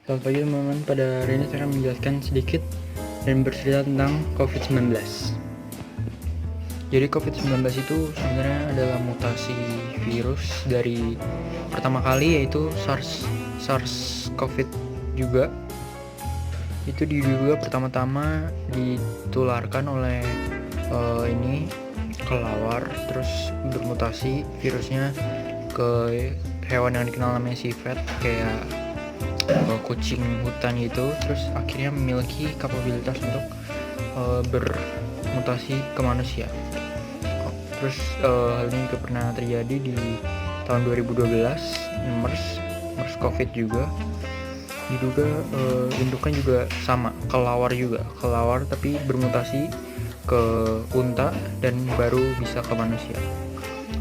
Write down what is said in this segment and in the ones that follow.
Selamat pagi teman-teman, pada hari ini saya akan menjelaskan sedikit dan bercerita tentang COVID-19. Jadi COVID-19 itu sebenarnya adalah mutasi virus dari pertama kali, yaitu SARS-CoV juga. Itu diduga pertama-tama ditularkan oleh kelelawar, terus bermutasi virusnya ke hewan yang dikenal namanya civet, kayak kucing hutan gitu, terus akhirnya memiliki kapabilitas untuk bermutasi ke manusia. Terus hal ini juga pernah terjadi di tahun 2012, MERS COVID juga. Diduga bentuknya juga sama, kelawar tapi bermutasi ke unta dan baru bisa ke manusia.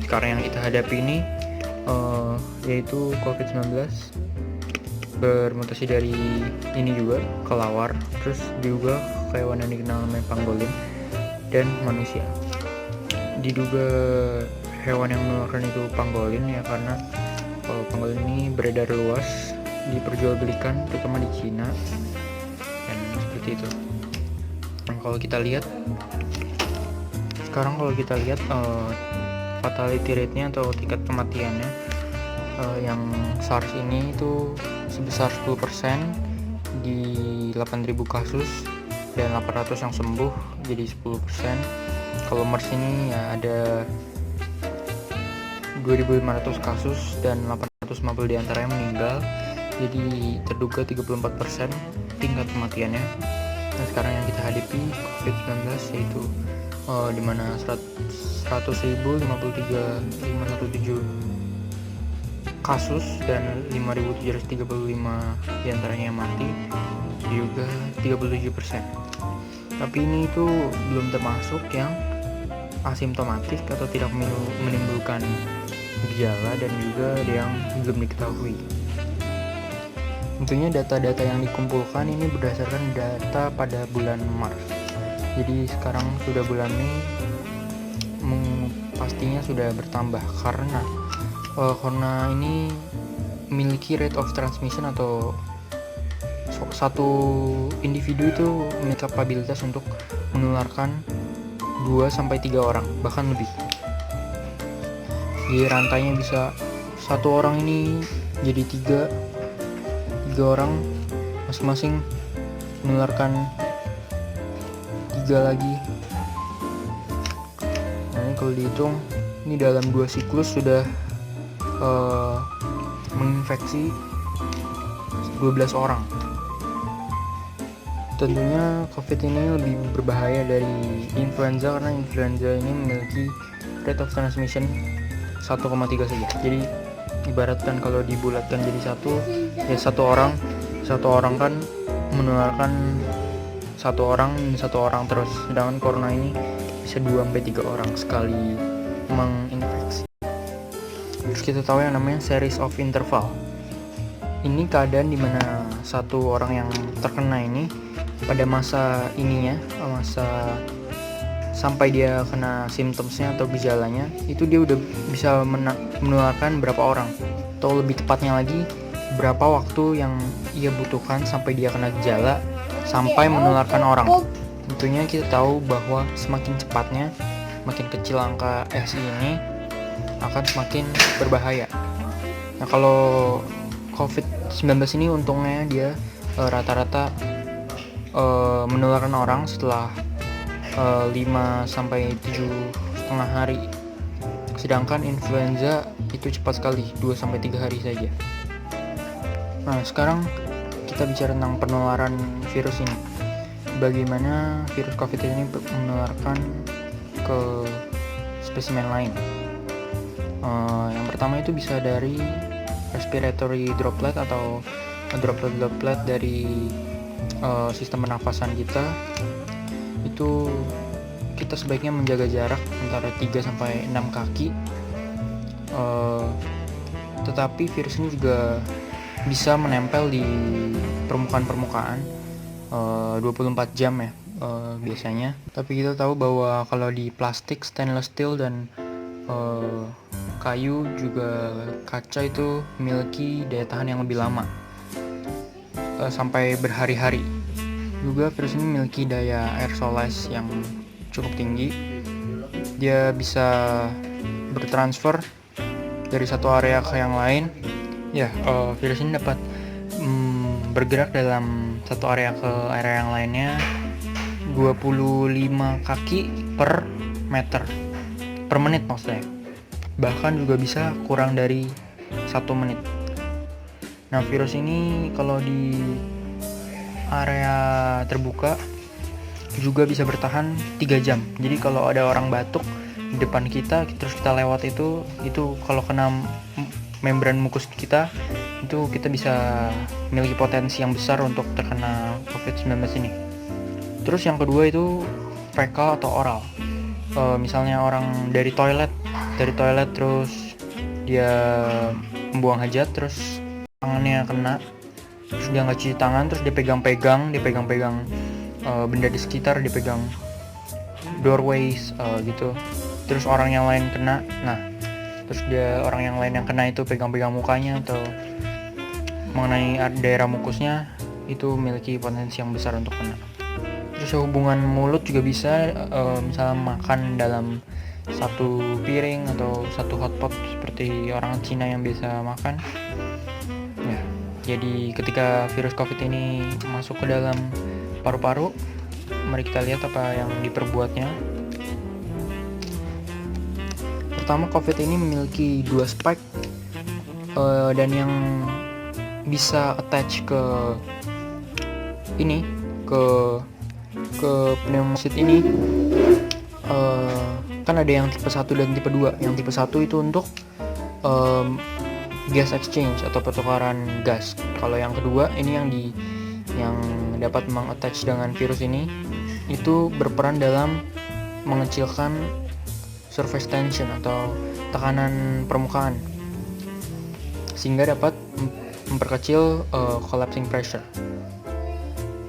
Sekarang yang kita hadapi ini yaitu COVID-19 bermutasi dari ini juga, kelawar, terus juga hewan yang dikenal namanya pangolin dan manusia. Diduga hewan yang menularkan itu pangolin ya, karena pangolin ini beredar luas, diperjualbelikan terutama di Cina dan seperti itu. Dan kalau kita lihat fatality rate-nya atau tingkat kematiannya, yang SARS ini itu sebesar 10% di 8.000 kasus dan 800 yang sembuh, jadi 10%. Kalau MERS ini ya ada 2.500 kasus dan 850 diantaranya meninggal, jadi terduga 34% tingkat kematiannya. Nah, sekarang yang kita hadapi COVID-19 yaitu dimana 100.053.517 kasus dan 5.735 diantaranya mati, juga 37%. Tapi ini itu belum termasuk yang asimptomatik atau tidak menimbulkan gejala dan juga ada yang belum diketahui. Tentunya data-data yang dikumpulkan ini berdasarkan data pada bulan Maret. Jadi sekarang sudah bulan Mei, pastinya sudah bertambah karena ini memiliki rate of transmission atau satu individu itu memiliki kapabilitas untuk menularkan 2-3 orang, bahkan lebih. Di rantainya bisa satu orang ini jadi tiga orang, masing-masing menularkan 3 lagi. Nah, ini kalau dihitung, ini dalam 2 siklus sudah menginfeksi 12 orang. Tentunya COVID ini lebih berbahaya dari influenza karena influenza ini memiliki rate of transmission 1,3 saja. Jadi ibaratkan kalau dibulatkan jadi satu orang kan menularkan satu orang terus, sedangkan corona ini bisa 2-3 orang sekali menginfeksi. Terus kita tahu yang namanya series of interval. Ini keadaan dimana satu orang yang terkena ini pada masa sampai dia kena symptomsnya atau gejalanya, itu dia udah bisa menularkan berapa orang, atau lebih tepatnya lagi berapa waktu yang ia butuhkan sampai dia kena gejala sampai menularkan orang. Tentunya kita tahu bahwa semakin cepatnya, makin kecil angka S ini akan semakin berbahaya. Nah, kalau COVID-19 ini untungnya dia rata-rata menularkan orang setelah 5-7,5 hari. Sedangkan influenza itu cepat sekali, 2-3 hari saja. Nah, sekarang kita bicara tentang penularan virus ini. Bagaimana virus COVID ini menularkan ke spesimen lain. Yang pertama itu bisa dari respiratory droplet atau droplet dari sistem pernafasan kita. Itu kita sebaiknya menjaga jarak antara 3-6 kaki. Tetapi virus ini juga bisa menempel di permukaan 24 jam ya biasanya. Tapi kita tahu bahwa kalau di plastik, stainless steel dan kayu juga kaca itu memiliki daya tahan yang lebih lama. sampai berhari-hari. Juga virus ini memiliki daya aerosolase yang cukup tinggi. Dia bisa bertransfer dari satu area ke yang lain. Virus ini dapat bergerak dalam satu area ke area yang lainnya 25 kaki per meter per menit maksudnya. Bahkan juga bisa kurang dari 1 menit. Nah, virus ini kalau di area terbuka juga bisa bertahan 3 jam. Jadi kalau ada orang batuk di depan kita terus kita lewat itu kalau kena membran mukus kita, itu kita bisa memiliki potensi yang besar untuk terkena COVID-19 ini. Terus yang kedua itu fekal atau oral. Misalnya orang dari toilet terus dia membuang hajat, terus tangannya kena, terus dia nggak cuci tangan, terus dia pegang-pegang benda di sekitar, dia pegang doorways gitu, terus orang yang lain kena. Nah, terus orang yang lain yang kena itu pegang-pegang mukanya atau mengenai daerah mukusnya, itu memiliki potensi yang besar untuk kena. Terus hubungan mulut juga bisa, misalnya makan dalam satu piring atau satu hotpot seperti orang Cina yang biasa makan. Ya, jadi ketika virus COVID ini masuk ke dalam paru-paru, mari kita lihat apa yang diperbuatnya. Pertama, COVID ini memiliki 2 spike dan yang bisa attach ke pneumocyte ini. Kan ada yang tipe 1 dan tipe 2. Yang tipe 1 itu untuk gas exchange atau pertukaran gas. Kalau yang kedua ini yang dapat mengattach dengan virus ini, itu berperan dalam mengecilkan surface tension atau tekanan permukaan, sehingga dapat memperkecil collapsing pressure.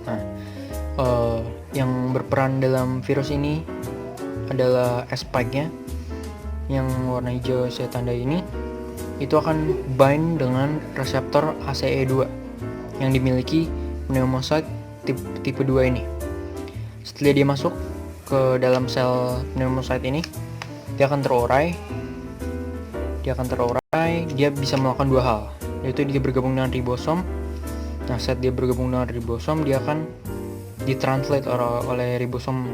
Nah, yang berperan dalam virus ini adalah S-spike-nya yang warna hijau saya tandai ini. Itu akan bind dengan reseptor ACE2 yang dimiliki pneumocyte tipe 2 ini. Setelah dia masuk ke dalam sel pneumocyte ini, dia akan terurai. Dia bisa melakukan 2 hal, yaitu dia bergabung dengan ribosom. Nah, saat dia bergabung dengan ribosom, dia akan ditranslate oleh ribosom.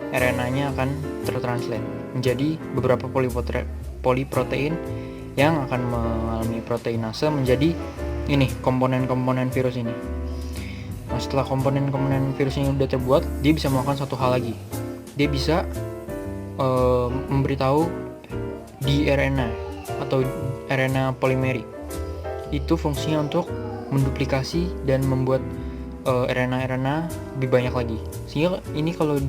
RNA-nya akan tertranslate menjadi beberapa poliprotein yang akan mengalami proteinase menjadi komponen-komponen virus ini. Nah, setelah komponen-komponen virus ini sudah terbuat, dia bisa melakukan satu hal lagi. Dia bisa memberitahu di RNA atau RNA polimeri. Itu fungsinya untuk menduplikasi dan membuat RNA lebih banyak lagi, sehingga ini kalau sudah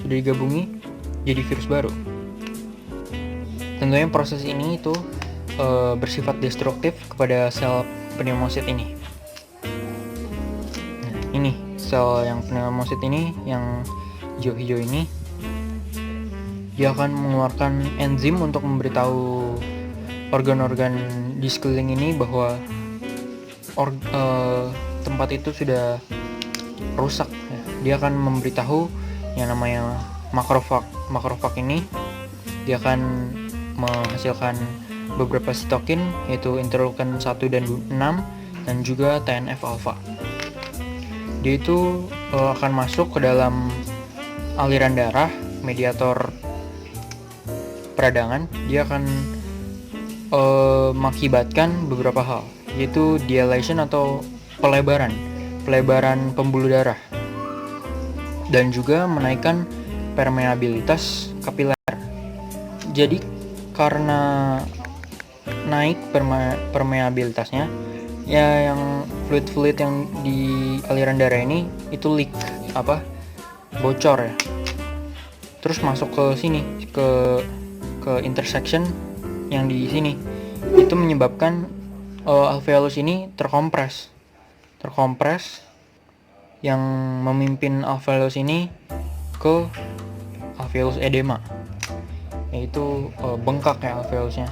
digabungi jadi virus baru. Tentunya proses ini itu bersifat destruktif kepada sel pneumocyte ini. Nah, ini sel yang pneumocyte ini yang hijau-hijau ini, dia akan mengeluarkan enzim untuk memberitahu organ-organ di sekeliling ini bahwa tempat itu sudah rusak. Dia akan memberitahu yang namanya makrofag ini. Dia akan menghasilkan beberapa sitokin, yaitu interleukin 1 dan 6 dan juga TNF alpha. Dia itu akan masuk ke dalam aliran darah, mediator peradangan. Dia akan mengakibatkan beberapa hal, yaitu dilation atau pelebaran pembuluh darah, dan juga menaikkan permeabilitas kapiler. Jadi karena naik permeabilitasnya, ya yang fluid yang di aliran darah ini itu leak, bocor ya, terus masuk ke sini, ke intersection yang di sini, itu menyebabkan alveolus ini terkompres, yang memimpin alveolus ini ke alveolus edema, yaitu bengkak ya alveolusnya,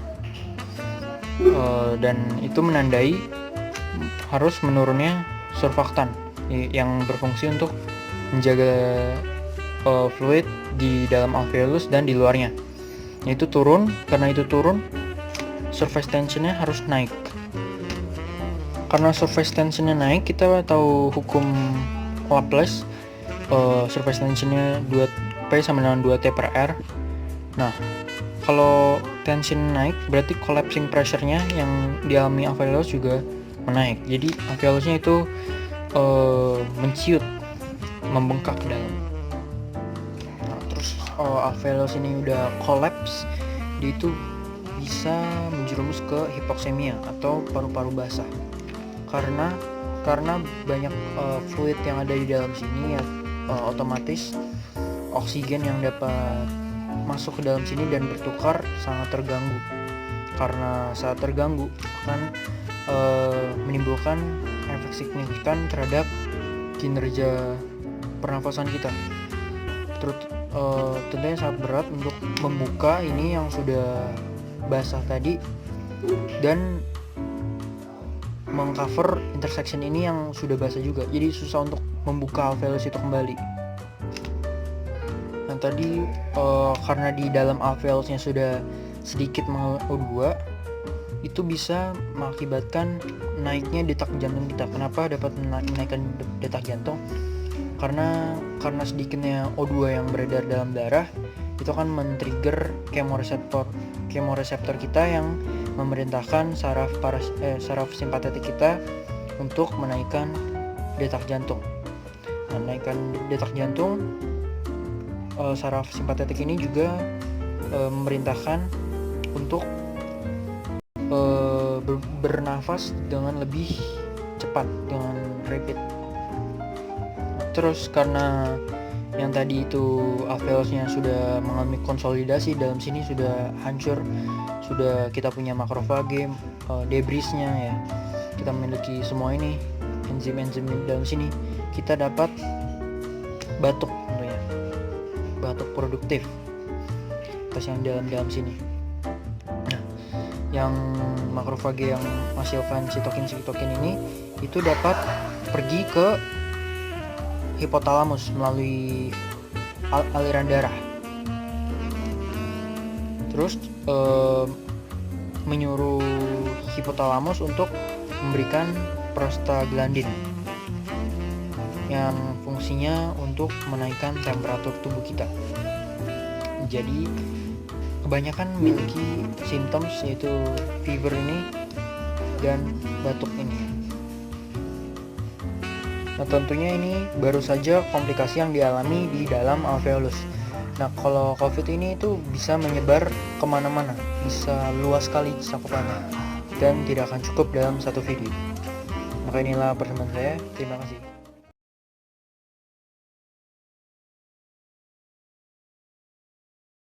dan itu menandai harus menurunnya surfaktan yang berfungsi untuk menjaga fluid di dalam alveolus dan di luarnya. Itu turun, karena itu turun, surface tensionnya harus naik. Karena surface tensionnya naik, kita tahu hukum Laplace, surface tensionnya 2P sama dengan 2T per R. Nah, kalau tension naik, berarti collapsing pressure-nya yang dialami alveolus juga menaik. Jadi alveolusnya itu menciut, membengkak ke dalam. Nah, terus alveolus ini udah collapse, dia itu bisa menjerumus ke hipoksemia atau paru-paru basah. Karena banyak fluid yang ada di dalam sini ya, otomatis oksigen yang dapat masuk ke dalam sini dan bertukar sangat terganggu. Karena saat terganggu akan menimbulkan efek signifikan terhadap kinerja pernafasan kita. Tentunya sangat berat untuk membuka ini yang sudah basah tadi dan mengcover intersection ini yang sudah basah juga. Jadi susah untuk membuka alveolus itu kembali. Nah tadi karena di dalam alveolusnya sudah sedikit mengalami O2, itu bisa mengakibatkan naiknya detak jantung kita. Kenapa dapat menaikkan detak jantung? Karena sedikitnya O2 yang beredar dalam darah itu akan men-trigger kemoreseptor kita yang memerintahkan saraf simpatetik kita untuk menaikkan detak jantung. Nah, menaikkan detak jantung, saraf simpatetik ini juga memerintahkan untuk bernafas dengan lebih cepat, dengan rapid. Terus karena yang tadi itu alveolusnya sudah mengalami konsolidasi, dalam sini sudah hancur, sudah kita punya makrofage, debrisnya ya, kita memiliki semua ini, enzim-enzim dalam sini, kita dapat batuk tentunya, batuk produktif atas yang dalam sini. Nah, yang makrofage yang menghasilkan sitokin ini itu dapat pergi ke hipotalamus melalui aliran darah, terus menyuruh hipotalamus untuk memberikan prostaglandin yang fungsinya untuk menaikkan temperatur tubuh kita. Jadi kebanyakan memiliki symptoms yaitu fever ini dan batuk ini. Nah tentunya ini baru saja komplikasi yang dialami di dalam alveolus. Nah kalau COVID ini itu bisa menyebar kemana-mana, bisa luas sekali cakupannya dan tidak akan cukup dalam satu video. Maka inilah persembahan saya, terima kasih.